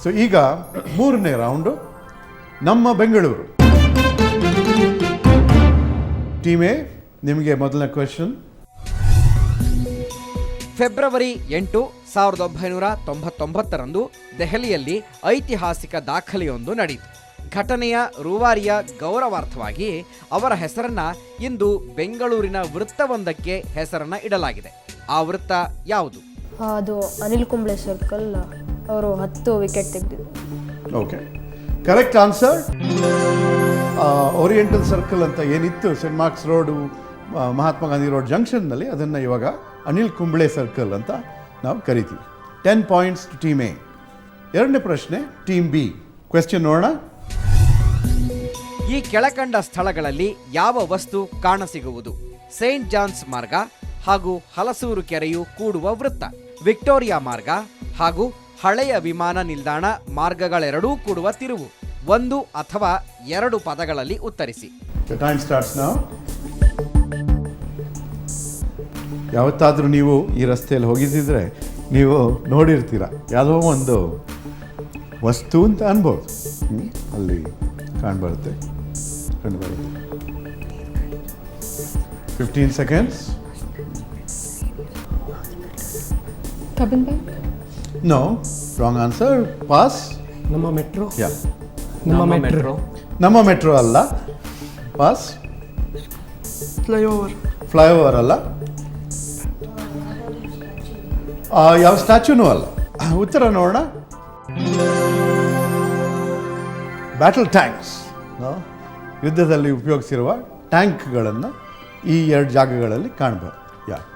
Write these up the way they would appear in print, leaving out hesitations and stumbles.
So ಈಗ ಮೂರನೇ round ನಮ್ಮ ಬೆಂಗಳೂರು. ಟೀಮ್ ಎ, ನಿಮಗೆ ಮೊದಲನೇ ಕ್ವೆಶ್ಚನ್. ಫೆಬ್ರವರಿ 8, 1999ರಂದು ದೆಹಲಿಯಲ್ಲಿ ಐತಿಹಾಸಿಕ ದಾಖಲೆಯೊಂದು ನಡೆಯಿತು. ಘಟನೆಯ ರೂವಾರಿಯ ಗೌರವಾರ್ಥವಾಗಿ ಅವರ ಹೆಸರನ್ನ ಇಂದು ಬೆಂಗಳೂರಿನ ವೃತ್ತವೊಂದಕ್ಕೆ ಹೆಸರನ್ನ ಇಡಲಾಗಿದೆ. ಆ ವೃತ್ತ ಯಾವುದು? ಅದು ಅನಿಲ್ ಕುಂಬ್ಳೆ ಸರ್ಕಲ್. ಅವರು 10 ವಿಕೆಟ್ ತೆಗೆದಿದ್ರು. Okay, correct answer. Oriental Circle ಅಂತ ಏನಿತ್ತು Saint Mark's Road, Mahatma Gandhi Road ಜಂಕ್ಷನ್ನಲ್ಲಿ, ಅದನ್ನು ಇವಾಗ ಅನಿಲ್ ಕುಂಬ್ಳೆ ಸರ್ಕಲ್ ಅಂತ ನಾವು ಕರಿತೀವಿ. 10 ಪಾಯಿಂಟ್ಸ್ ಟು ಟೀಮ್ ಎ. ಎರಡನೇ ಪ್ರಶ್ನೆ ಟೀಮ್ ಬಿ. ಕ್ವೆಶ್ಚನ್ ನೋಡೋಣ. ಈ ಕೆಳಕಂಡ ಸ್ಥಳಗಳಲ್ಲಿ ಯಾವ ವಸ್ತು ಕಾಣಸಿಗುವುದು? ಸೇಂಟ್ ಜಾನ್ಸ್ ಮಾರ್ಗ ಹಾಗೂ ಹಲಸೂರು ಕೆರೆಯು ಕೂಡುವ ವೃತ್ತ, ವಿಕ್ಟೋರಿಯಾ ಮಾರ್ಗ ಹಾಗೂ ಹಳೆಯ ವಿಮಾನ ನಿಲ್ದಾಣ ಮಾರ್ಗಗಳೆರಡೂ ಕೂಡುವ ತಿರುವು. 1 ಅಥವಾ 2 ಪದಗಳಲ್ಲಿ ಉತ್ತರಿಸಿ. Time starts now. ಯಾವತ್ತಾದರೂ ನೀವು ಈ ರಸ್ತೆಯಲ್ಲಿ ಹೋಗಿದ್ದಿದ್ರೆ ನೀವು ನೋಡಿರ್ತೀರ, ಯಾವುದೋ ಒಂದು ವಸ್ತು ಅಂತ ಅನ್ಬೋದು. ಅಲ್ಲಿ ಕಂಡು ಬರುತ್ತೆ. 15 seconds. ಕಬ್ಬಿನ bank. No, wrong answer. Pass. ನಮ್ಮ ಮೆಟ್ರೋ. Yeah. ನಮ್ಮ ಮೆಟ್ರೋ ಅಲ್ಲ. ಪಾಸ್. ಫ್ಲೈಓವರ್ ಅಲ್ಲ. ಯಾವ ಸ್ಟ್ಯಾಚ್ಯೂನೂ ಅಲ್ಲ. ಉತ್ತರ ನೋಡೋಣ. ಬ್ಯಾಟಲ್ ಟ್ಯಾಂಕ್ಸ್, ಯುದ್ಧದಲ್ಲಿ ಉಪಯೋಗಿಸಿರುವ ಟ್ಯಾಂಕ್ಗಳನ್ನು ಈ 2 ಜಾಗಗಳಲ್ಲಿ ಕಾಣಬಹುದು.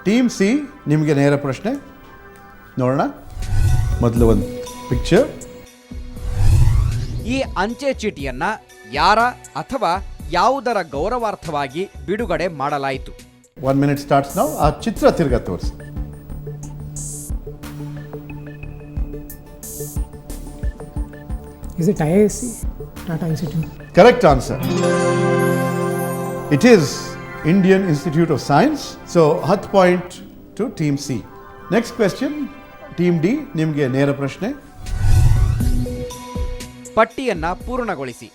ಟೀಮ್ ಸಿ, ನಿಮಗೆ ನೇರ ಪ್ರಶ್ನೆ. ನೋಡೋಣ. ಮೊದಲು ಒಂದು ಪಿಕ್ಚರ್. ಈ ಅಂಚೆ ಚೀಟಿಯನ್ನ ಯಾರ ಅಥವಾ ಯಾವುದರ ಗೌರವಾರ್ಥವಾಗಿ ಬಿಡುಗಡೆ ಮಾಡಲಾಯಿತು? 1 minute ಸ್ಟಾರ್ಟ್ಸ್ ನಾವು. ಆ ಚಿತ್ರ ತಿರ್ಗಾ ತೋರಿಸಿ. Is it IISc? Tata Institute. Correct answer. It is Indian Institute of Science. So 10 point to Team C. Next question, Team D, ನಿಮಗೆ ನೇರ ಪ್ರಶ್ನೆ. ಪಟ್ಟಿಯನ್ನ ಪೂರ್ಣಗೊಳಿಸಿ.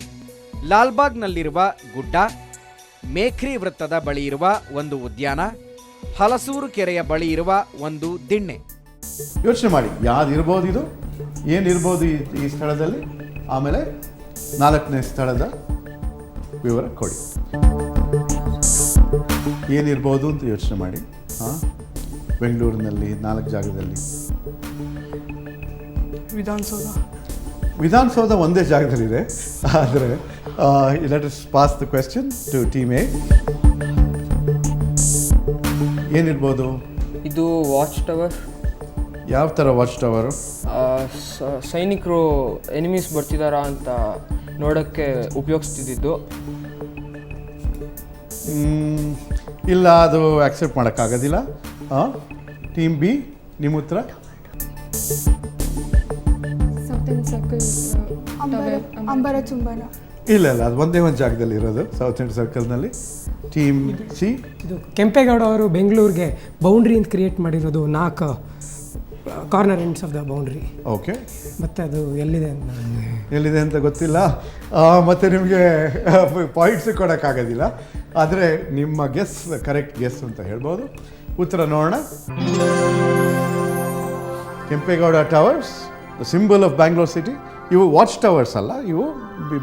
ಲಾಲ್ಬಾಗ್ನಲ್ಲಿರುವ ಗುಡ್ಡ, ಮೇಖ್ರಿ ವೃತ್ತದ ಬಳಿ ಇರುವ ಒಂದು ಉದ್ಯಾನ, ಹಲಸೂರು ಕೆರೆಯ ಬಳಿ ಇರುವ ಒಂದು ದಿಣ್ಣೆ. ಯೋಚನೆ ಮಾಡಿ, ಯಾವ್ದಿರ್ಬೋದು ಇದು, ಏನಿರ್ಬೋದು ಈ ಸ್ಥಳದಲ್ಲಿ, ಆಮೇಲೆ 4ನೇ ಸ್ಥಳದ ವಿವರ ಕೊಡಿ. ಏನಿರ್ಬೋದು ಅಂತ ಯೋಚನೆ ಮಾಡಿ. ಬೆಂಗಳೂರಿನಲ್ಲಿ 4 ಜಾಗದಲ್ಲಿ. ವಿಧಾನಸೌಧ ಒಂದೇ ಜಾಗದಲ್ಲಿದೆ. ಆದರೆ let us pass the question to team A. ಏನಿರ್ಬೋದು ಇದು? Watch tower. ಯಾವ ಥರ ವಾಚ್ ಟವರು? ಸೈನಿಕರು ಎನಿಮೀಸ್ ಬರ್ತಿದಾರಾ ಅಂತ ನೋಡೋಕ್ಕೆ ಉಪಯೋಗಿಸ್ತಿದ್ದು. ಇಲ್ಲ, ಅದು ಆಕ್ಸೆಪ್ಟ್ ಮಾಡೋಕ್ಕಾಗೋದಿಲ್ಲ. ಟೀಮ್ ಬಿ, ನಿಮ್ಮ ಉತ್ತರ? ಇಲ್ಲ, ಅದು ಒಂದೇ ಒಂದು ಜಾಗದಲ್ಲಿ ಇರೋದು, ಸೌತ್ ಎಂಡ್ ಸರ್ಕಲ್ನಲ್ಲಿ. ಟೀಮ್ ಸಿ, ಇದು ಕೆಂಪೇಗೌಡ ಅವರು ಬೆಂಗಳೂರಿಗೆ ಬೌಂಡ್ರಿ ಅಂತ ಕ್ರಿಯೇಟ್ ಮಾಡಿರೋದು, 4 corner ends of the boundary. Okay, ಮತ್ತೆ ಅದು ಎಲ್ಲಿದೆ ಅಂತ ಗೊತ್ತಿಲ್ಲ. ಮತ್ತು ನಿಮಗೆ ಪಾಯಿಂಟ್ಸ್ ಕೊಡೋಕ್ಕಾಗೋದಿಲ್ಲ. ಆದರೆ ನಿಮ್ಮ ಗೆಸ್ ಕರೆಕ್ಟ್ ಗೆಸ್ ಅಂತ ಹೇಳ್ಬೋದು. ಉತ್ತರ ನೋಡೋಣ. Kempegowda towers, the symbol of Bangalore city. ಇವು ವಾಚ್ ಟವರ್ಸ್ ಅಲ್ಲ, ಇವು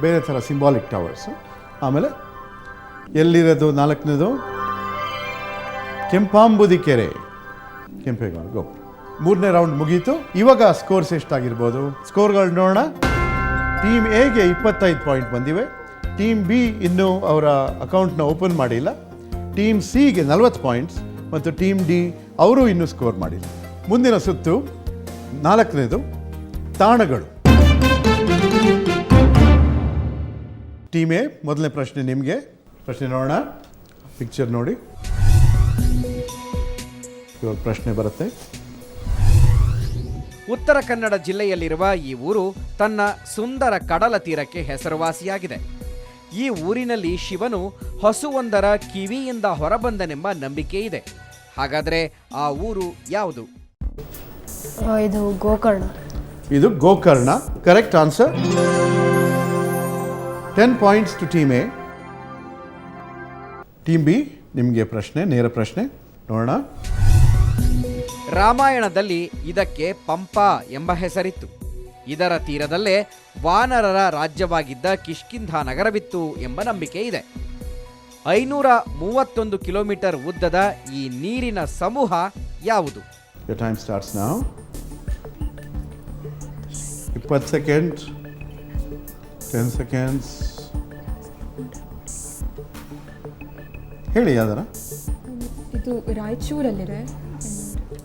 ಬೇರೆ ಥರ ಸಿಂಬಾಲಿಕ್ ಟವರ್ಸು. ಆಮೇಲೆ ಎಲ್ಲಿರೋದು 4ನೇದು? ಕೆಂಪಾಂಬುದಿ ಕೆರೆ, ಕೆಂಪೇಗೌಡ ಗೋಪುರ. 3ನೇ ರೌಂಡ್ ಮುಗೀತು. ಇವಾಗ ಸ್ಕೋರ್ಸ್ ಎಷ್ಟಾಗಿರ್ಬೋದು? ಸ್ಕೋರ್ಗಳು ನೋಡೋಣ. ಟೀಮ್ ಎಗೆ 25 ಪಾಯಿಂಟ್ ಬಂದಿವೆ. ಟೀಮ್ ಬಿ ಇನ್ನೂ ಅವರ ಅಕೌಂಟ್ನ ಓಪನ್ ಮಾಡಿಲ್ಲ. ಟೀಮ್ ಸಿಗೆ 40 ಪಾಯಿಂಟ್ಸ್ ಮತ್ತು ಟೀಮ್ ಡಿ ಅವರು ಇನ್ನೂ ಸ್ಕೋರ್ ಮಾಡಿಲ್ಲ. ಮುಂದಿನ ಸುತ್ತು 4ನೇದು ತಾಣಗಳು. ಟೀಮ್ ಎ, ಮೊದಲನೇ ಪ್ರಶ್ನೆ ನಿಮಗೆ. ಪ್ರಶ್ನೆ ನೋಡೋಣ. ಪಿಕ್ಚರ್ ನೋಡಿ. ಇವಾಗ ಪ್ರಶ್ನೆ ಬರುತ್ತೆ. ಉತ್ತರ ಕನ್ನಡ ಜಿಲ್ಲೆಯಲ್ಲಿರುವ ಈ ಊರು ತನ್ನ ಸುಂದರ ಕಡಲ ತೀರಕ್ಕೆ ಹೆಸರುವಾಸಿಯಾಗಿದೆ. ಈ ಊರಿನಲ್ಲಿ ಶಿವನು ಹಸುವೊಂದರ ಕಿವಿಯಿಂದ ಹೊರಬಂದನೆಂಬ ನಂಬಿಕೆ ಇದೆ. ಹಾಗಾದರೆ ಆ ಊರು ಯಾವುದು? ಇದು ಗೋಕರ್ಣ. ಇದು Gokarna. Correct answer. 10 points to team A. Team B ನಿಮಗೆ ಪ್ರಶ್ನೆ, ನೇರ ಪ್ರಶ್ನೆ ನೋಡೋಣ. ರಾಮಾಯಣದಲ್ಲಿ ಇದಕ್ಕೆ ಪಂಪ ಎಂಬ ಹೆಸರಿತ್ತು. ಇದರ ತೀರದಲ್ಲೇ ವಾನರರ ರಾಜ್ಯವಾಗಿದ್ದ ಕಿಷ್ಕಿಂಧ ನಗರವಿತ್ತು ಎಂಬ ನಂಬಿಕೆ ಇದೆ. 531 ಕಿಲೋಮೀಟರ್ ಉದ್ದದ ಈ ನೀರಿನ ಸಮೂಹ ಯಾವುದು? Your time starts now. 20 seconds. 10 seconds. ಹೇಳಿ ಯಾವ್ದಾರ. ಇದು ರಾಯಚೂರಲ್ಲಿದೆ.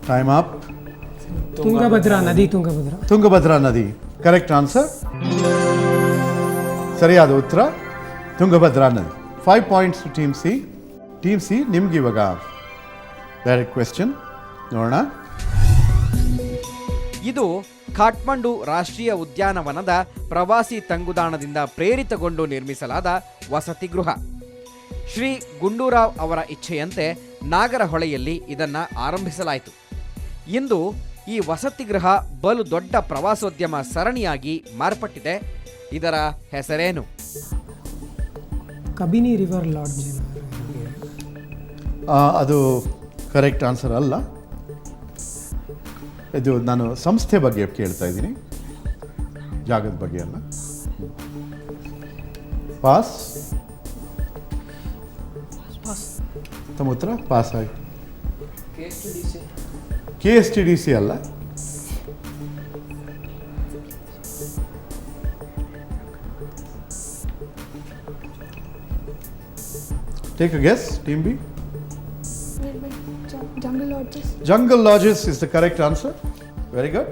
Time up. ತುಂಗಭದ್ರಾ ನದಿ. ತುಂಗಭದ್ರಾ ನದಿ. Correct answer. ಸರಿಯಾದ ಉತ್ತರ ತುಂಗಭದ್ರಾ ನದಿ. 5 points to team C. Team C ನಿಮ್ಗೆ ಇವಾಗ ಡೈರೆಕ್ಟ್ ಕ್ವೆಶ್ಚನ್ ನೋಡೋಣ. ಇದು ಖಾಟ್ಮಂಡು ರಾಷ್ಟ್ರೀಯ ಉದ್ಯಾನವನದ ಪ್ರವಾಸಿ ತಂಗುದಾಣದಿಂದ ಪ್ರೇರಿತಗೊಂಡು ನಿರ್ಮಿಸಲಾದ ವಸತಿ ಗೃಹ. ಶ್ರೀ ಗುಂಡೂರಾವ್ ಅವರ ಇಚ್ಛೆಯಂತೆ ನಾಗರಹೊಳೆಯಲ್ಲಿ ಇದನ್ನು ಆರಂಭಿಸಲಾಯಿತು. ಇಂದು ಈ ವಸತಿ ಗೃಹ ಬಲು ದೊಡ್ಡ ಪ್ರವಾಸೋದ್ಯಮ ಸರಣಿಯಾಗಿ ಮಾರ್ಪಟ್ಟಿದೆ. ಇದರ ಹೆಸರೇನು? Kabini river lodge. ಅದು ಕರೆಕ್ಟ್ ಆನ್ಸರ್ ಅಲ್ಲ. ಇದು ನಾನು ಸಂಸ್ಥೆ ಬಗ್ಗೆ ಕೇಳ್ತಾ ಇದ್ದೀನಿ, ಜಾಗದ ಬಗ್ಗೆ ಅಲ್ಲ. ಪಾಸ್. ತಮ್ಮ ಉತ್ತರ ಪಾಸ್ ಆಯಿತು. KSTDC ಅಲ್ಲ. Take a guess, Team B. Jungle Lodges. Jungle Lodges is the correct answer. Very good.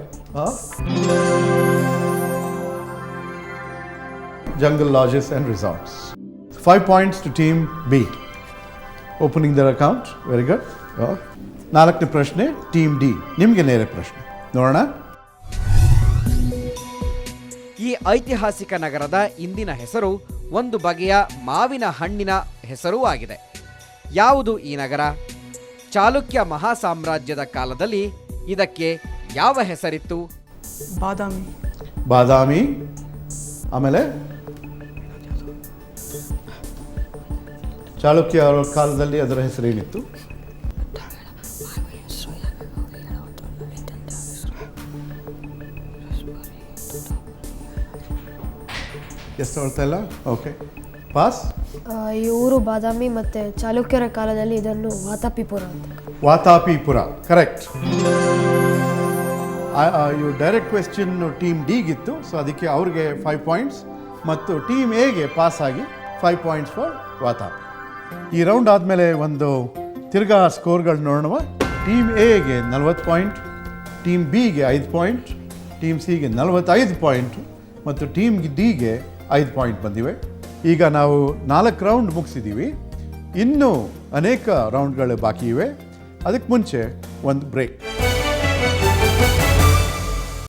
Jungle Lodges and Resorts. 5 points to Team B. Opening their account. Very good. 4ನೇ ಪ್ರಶ್ನೆ team D. ನಿಮಗೆ ನೇರ ಪ್ರಶ್ನೆ ನೋಡೋಣ. ಈ ಐತಿಹಾಸಿಕ ನಗರದ ಇಂದಿನ ಹೆಸರು ಒಂದು ಬಗೆಯ ಮಾವಿನ ಹಣ್ಣಿನ ಹೆಸರೂ ಆಗಿದೆ. ಯಾವುದು ಈ ನಗರ? ಚಾಲುಕ್ಯ ಮಹಾಸಾಮ್ರಾಜ್ಯದ ಕಾಲದಲ್ಲಿ ಇದಕ್ಕೆ ಯಾವ ಹೆಸರಿತ್ತು? ಬಾದಾಮಿ. ಆಮೇಲೆ ಚಾಲುಕ್ಯ ಅವರ ಕಾಲದಲ್ಲಿ ಅದರ ಹೆಸರೇನಿತ್ತು? ಎಷ್ಟು ಹೇಳ್ತಾ ಇಲ್ಲ? Okay, pass. ಈ ಊರು ಬಾದಾಮಿ ಮತ್ತು ಚಾಲುಕ್ಯರ ಕಾಲದಲ್ಲಿ ಇದನ್ನು ವಾತಾಪಿಪುರ ಅಂತ. ವಾತಾಪಿಪುರ ಕರೆಕ್ಟ್. ಇವು ಡೈರೆಕ್ಟ್ ಕ್ವೆಶ್ಚನ್ ಟೀಮ್ ಡಿಗಿತ್ತು, ಸೊ ಅದಕ್ಕೆ ಅವ್ರಿಗೆ 5 ಪಾಯಿಂಟ್ಸ್ ಮತ್ತು ಟೀಮ್ ಎಗೆ ಪಾಸ್ ಆಗಿ 5 ಪಾಯಿಂಟ್ಸ್ ಫಾರ್ ವಾತಾಪಿ. ಈ ರೌಂಡ್ ಆದಮೇಲೆ ಒಂದು ತಿರ್ಗಾ ಸ್ಕೋರ್ಗಳು ನೋಡೋಣ. ಟೀಮ್ ಎಗೆ 40 ಪಾಯಿಂಟ್, ಟೀಮ್ ಬಿಗೆ 5 ಪಾಯಿಂಟ್, ಟೀಮ್ ಸಿಗೆ 45 ಪಾಯಿಂಟ್ ಮತ್ತು ಟೀಮ್ ಡಿಗೆ 5 ಪಾಯಿಂಟ್ ಬಂದಿವೆ. ಈಗ ನಾವು 4 ರೌಂಡ್ ಮುಗಿಸಿದ್ದೀವಿ. ಇನ್ನೂ ಅನೇಕ ರೌಂಡ್ಗಳು ಬಾಕಿ ಇವೆ. ಅದಕ್ಕೆ ಮುಂಚೆ ಒಂದು ಬ್ರೇಕ್.